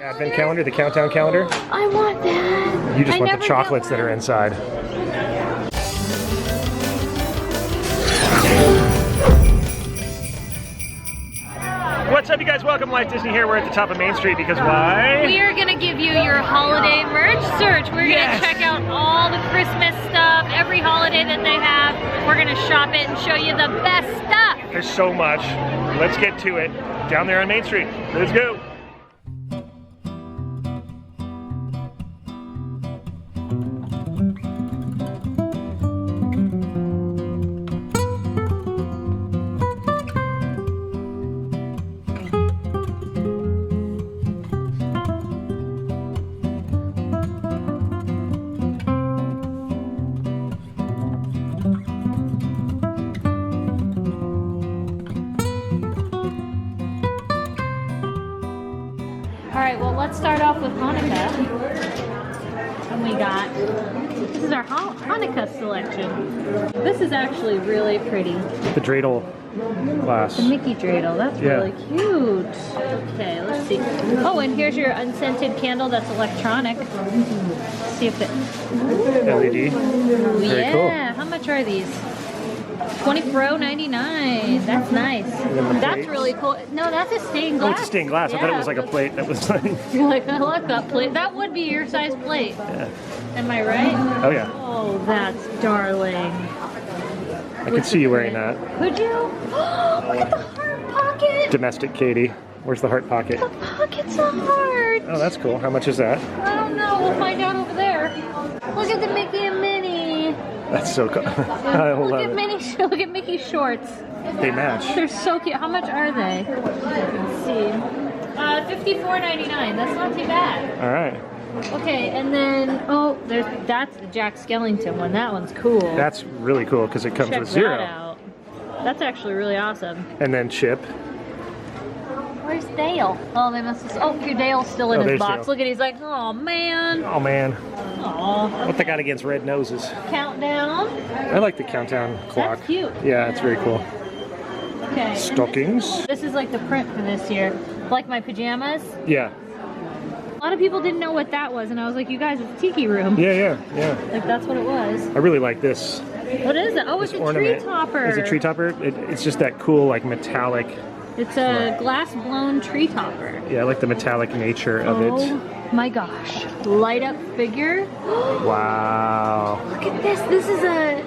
Advent calendar, the countdown calendar. I want that. You just want the chocolates that are inside. What's up, you guys? Welcome to Life Disney here. We're at the top of Main Street because why? We are going to give you your holiday merch search. We're going to check out all the Christmas stuff, every holiday that they have. We're going to shop it and show you the best stuff. There's so much. Let's get to it. Down there on Main Street. Let's go. Alright, well let's start off with Hanukkah. And we got, this is our Hanukkah selection. This is actually really pretty. The dreidel glass. The Mickey dreidel, that's really cute. Okay, let's see. Oh, and here's your unscented candle that's electronic. Let's see if it... LED. Oh, Very cool. How much are these? $24.99. That's nice. That's really cool. No, that's a stained glass. Oh, it's a stained glass. I thought it was like a plate that was like... You're like, I like that plate. That would be your size plate. Yeah. Am I right? Oh, yeah. Oh, that's darling. I could see you wearing that. Could you? Oh, look at the heart pocket. Domestic Katie. Where's the heart pocket? The pocket's a heart. Oh, that's cool. How much is that? I don't know. We'll find out over there. Look at the Mickey and Minnie. That's so cool. I love it. Look at Mickey's shorts. They match. They're so cute. How much are they? Let's see. $54.99. That's not too bad. All right. Okay, and then that's the Jack Skellington one. That one's cool. That's really cool because it comes Check with zero. that out. That's actually really awesome. And then Chip. Where's Dale? Oh, they must have. Oh, your Dale's still in his box. Dale. Look at, he's like, oh man. Oh man. Aw. What they got against red noses? Countdown. I like the countdown clock. That's cute. Yeah, it's very cool. Okay. Stockings. This is like the print for this year. Like my pajamas. Yeah. A lot of people didn't know what that was, and I was like, you guys, it's Tiki Room. Yeah. Like, that's what it was. I really like this. What is it? Oh, it's a tree topper. It's a tree topper. It's just that cool, like, metallic. It's a glass-blown tree topper. Yeah, I like the metallic nature of it. Oh my gosh. Light up figure. Wow. Look at this. This is a...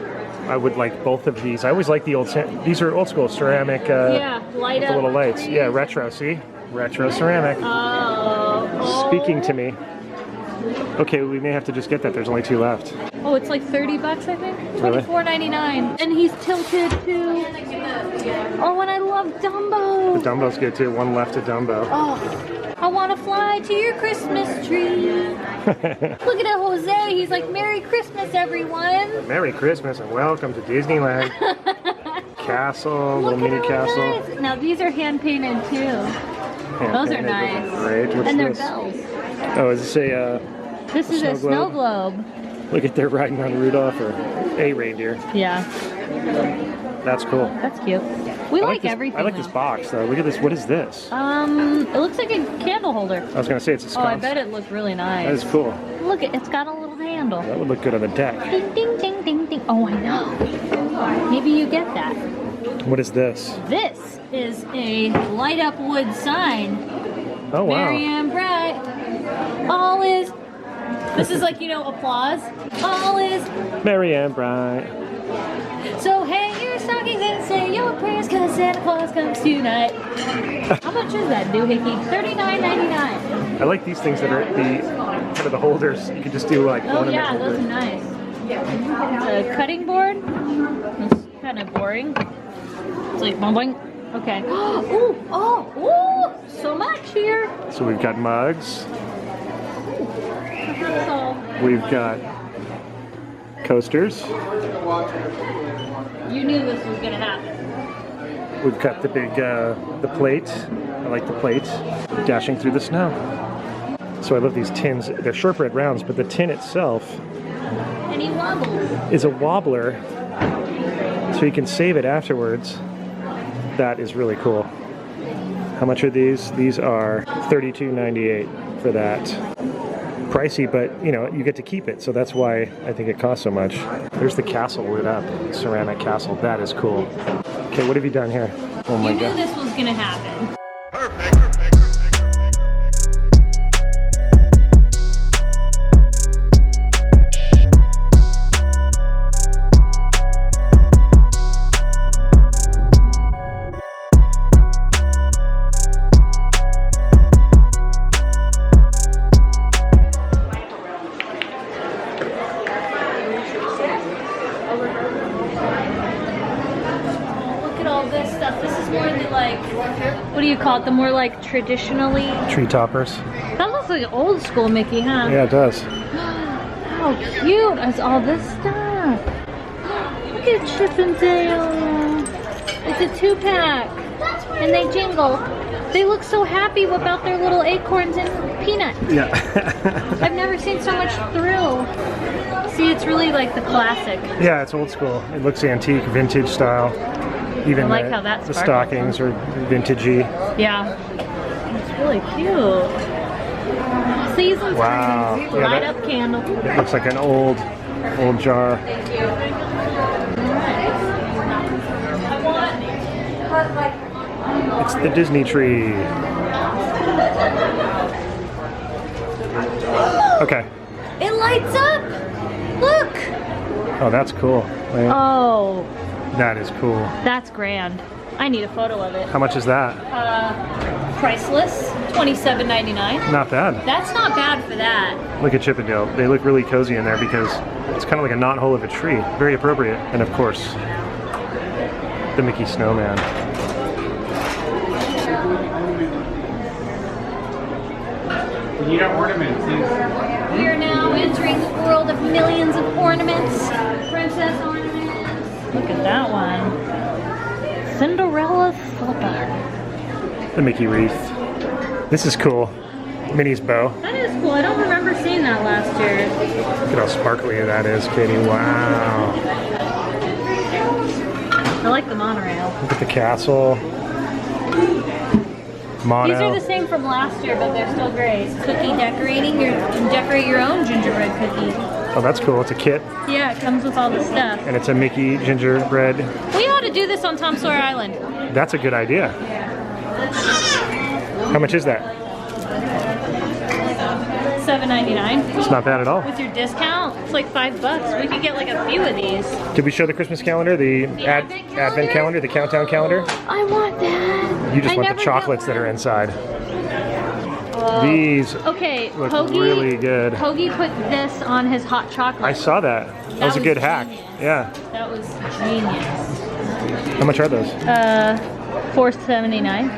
I would like both of these. I always like the old... These are old school ceramic. Light with up. the little lights. Trees. Yeah, retro, see? Retro ceramic. Oh. Speaking to me. Okay, we may have to just get that. There's only 2 left. Oh, it's like $30, I think. Really? $24.99. And he's tilted too. Oh, and I love Dumbo. The Dumbo's good too. 1 left of Dumbo. Oh, I want to fly to your Christmas tree. Look at Jose. He's like, Merry Christmas, everyone. Merry Christmas and welcome to Disneyland. Castle, little mini castle. Nice. Now these are hand painted too. Those are nice. Great. What's and they're this? bells. Oh, is this a This is a snow globe. Look at they're riding on Rudolph or a reindeer. Yeah. That's cool. That's cute. We like this, everything. I like this box though. Look at this. What is this? It looks like a candle holder. I was gonna say it's a sconce. Oh, I bet it looked really nice. That is cool. Look, it's got a little handle. That would look good on the deck. Ding, ding, ding, ding, ding. Oh, I know. Maybe you get that. What is this? This is a light up wood sign. Oh wow. Merry and bright. All is. This is like, you know, applause. All is. Merry and bright. So hang your stockings and say your prayers, cause Santa Claus comes tonight. How much is that doohickey? $39.99. I like these things that are the kind of the holders. You can just do like ornament Yeah, holder. those are nice. A cutting board. That's kind of boring. It's like boing. Okay. Ooh, so much here. So we've got mugs. So We've got coasters. you knew this was gonna happen. We've got the big, the plate. I like the plate. Dashing through the snow. So I love these tins. They're shortbread rounds, but the tin itself And he wobbles. is a wobbler, so you can save it afterwards. That is really cool. How much are these? These are $32.98 for that. Pricey, but you know, you get to keep it, so that's why I think it costs so much. There's the castle lit up, ceramic castle. That is cool. Okay, what have you done here? Oh my God. You knew this was gonna happen. What do you call it? The more like traditionally Tree toppers. That looks like old school Mickey, huh? Yeah, it does. How cute is all this stuff? Look at Chip and Dale. It's a 2-pack. And they jingle. They look so happy about their little acorns and peanuts. Yeah. I've never seen so much thrill. See, it's really like the classic. Yeah, it's old school. It looks antique, vintage style. Even I like how that the sparkles. stockings are vintagey. Yeah. It's really cute. Season's Wow. greetings. Yeah, Light that- up candle. It looks like an old jar. It's the Disney tree. Okay. It lights up! Look! Oh, that's cool. Wait, Oh, that is cool. that's grand. I need a photo of it. How much is that? Priceless, $27.99. Not bad. That's not bad for that. Look at Chip and Dale. They look really cozy in there because it's kind of like a knothole of a tree. Very appropriate. And of course, the Mickey Snowman. You got ornaments. We are now entering the world of millions of ornaments. Princess ornaments. Look at that one. Cinderella slipper. The Mickey wreath. This is cool. Minnie's bow. That is cool. I don't remember seeing that last year. Look at how sparkly that is, Katie. Wow. I like the monorail. Look at the castle. Mono. These are the same from last year, but they're still great. Cookie decorating. You can decorate your own gingerbread cookie. Oh, that's cool. It's a kit, Yeah, it comes with all the stuff. and it's a Mickey gingerbread. We ought to do this on Tom Sawyer Island. That's a good idea. How much is that? $7.99. It's not bad at all. With your discount, it's like $5. We could get like a few of these. Did we show the Christmas calendar? The Advent calendar? The countdown calendar? I want that. You just I want never the chocolates get that are one. inside. These Okay, look Hoagie, really good. Hoagie put this on his hot chocolate. I saw that. That was a good hack. genius. Yeah. That was genius. How much are those? $4.79.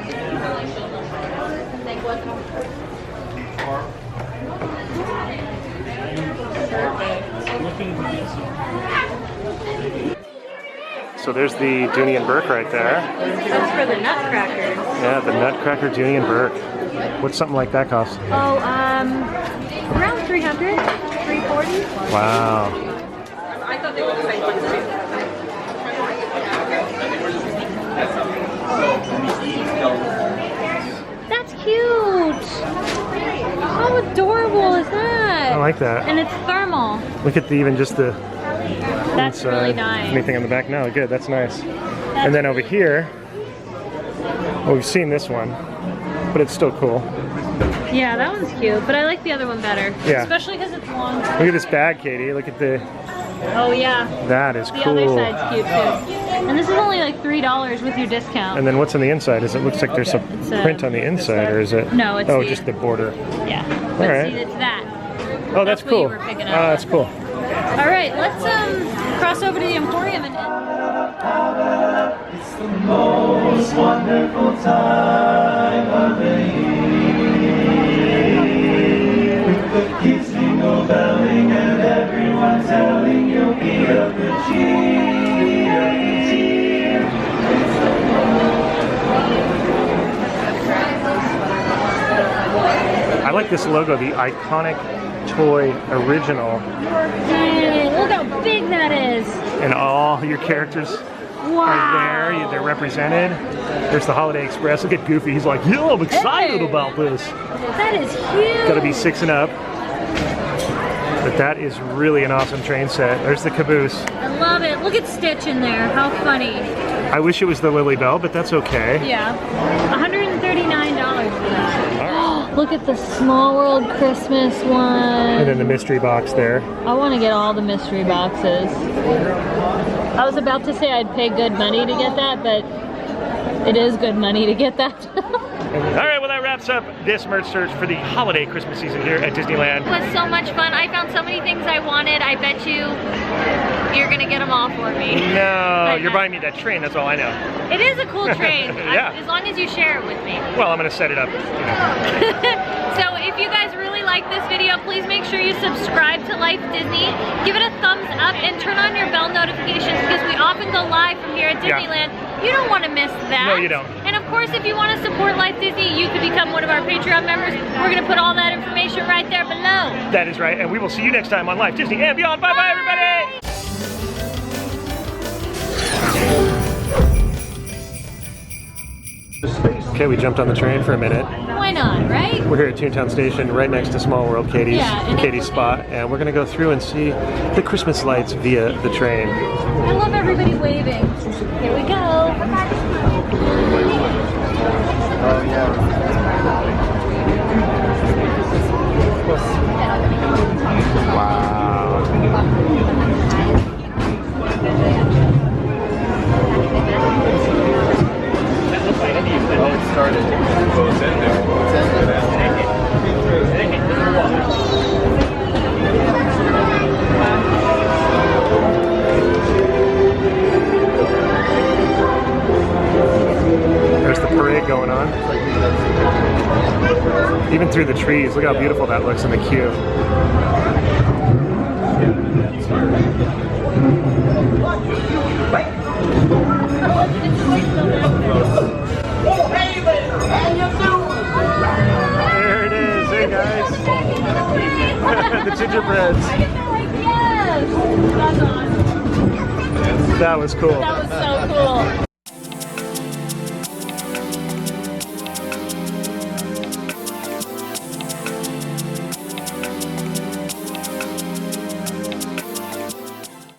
So there's the Dooney and Burke right there. That's for the Nutcrackers. Yeah, the Nutcracker Dooney and Burke. What's something like that cost? Oh, around $300, $340. Wow. I thought they were the same ones too. That's cute. How adorable is that? I like that. And it's thermal. Look at even just the That's inside. really nice. Anything on the back? No, good. That's nice. And then over here, well, we've seen this one, but it's still cool. Yeah, that one's cute, but I like the other one better. Yeah. Especially because it's long. Look at this bag, Katie. Look at the. Oh yeah. That is The cool. other side's cute too. And this is only like $3 with your discount. And then what's on the inside? Is it looks like there's a It's a- print on the inside, or is it? No, it's oh, the- just the border. Yeah. But right. see, it's that. Oh, that's what cool. you were picking up. Oh, that's cool. All right, let's cross over to the Emporium and. It's the most wonderful time of the year. With the kids jingle belling and everyone telling you'll be of good cheer. I like this logo, the iconic toy original, Hey, look how big that is. and all your characters are there. They're represented. There's the Holiday Express. Look at Goofy. He's like, yeah, I'm excited about this. That is huge. Got to be 6 and up. But that is really an awesome train set. There's the caboose. I love it. Look at Stitch in there. How funny. I wish it was the Lily Bell, but that's okay. Yeah. $139 for that. Look at the Small World Christmas one. And then the mystery box there. I want to get all the mystery boxes. I was about to say I'd pay good money to get that, but it is good money to get that. All right, well that wraps up this merch search for the holiday Christmas season here at Disneyland. It was so much fun. I found so many things I wanted. I bet you're gonna get them all for me. No, you're buying me that train, that's all I know. It is a cool train, Yeah. as long as you share it with me. Well, I'm gonna set it up. So if you guys really like this video, please make sure you subscribe to Life Disney, give it a thumbs up, and turn on your bell notifications because we often go live from here at Disneyland. You don't want to miss that. No, you don't. And of course, if you want to support Life Disney, you could become one of our Patreon members. We're going to put all that information right there below. That is right, and we will see you next time on Life Disney and Beyond. Bye-bye, everybody! Okay, we jumped on the train for a minute. Why not, right? We're here at Toontown Station, right next to Small World, Katie's spot, and we're gonna go through and see the Christmas lights via the train. I love everybody waving. Here we go. Oh, yeah. Oh, it started. Oh, it's in there. There's the parade going on. Even through the trees, look how beautiful that looks in the queue. There it is, hey guys. The gingerbreads. Yes! That's awesome. That was cool. That was so cool.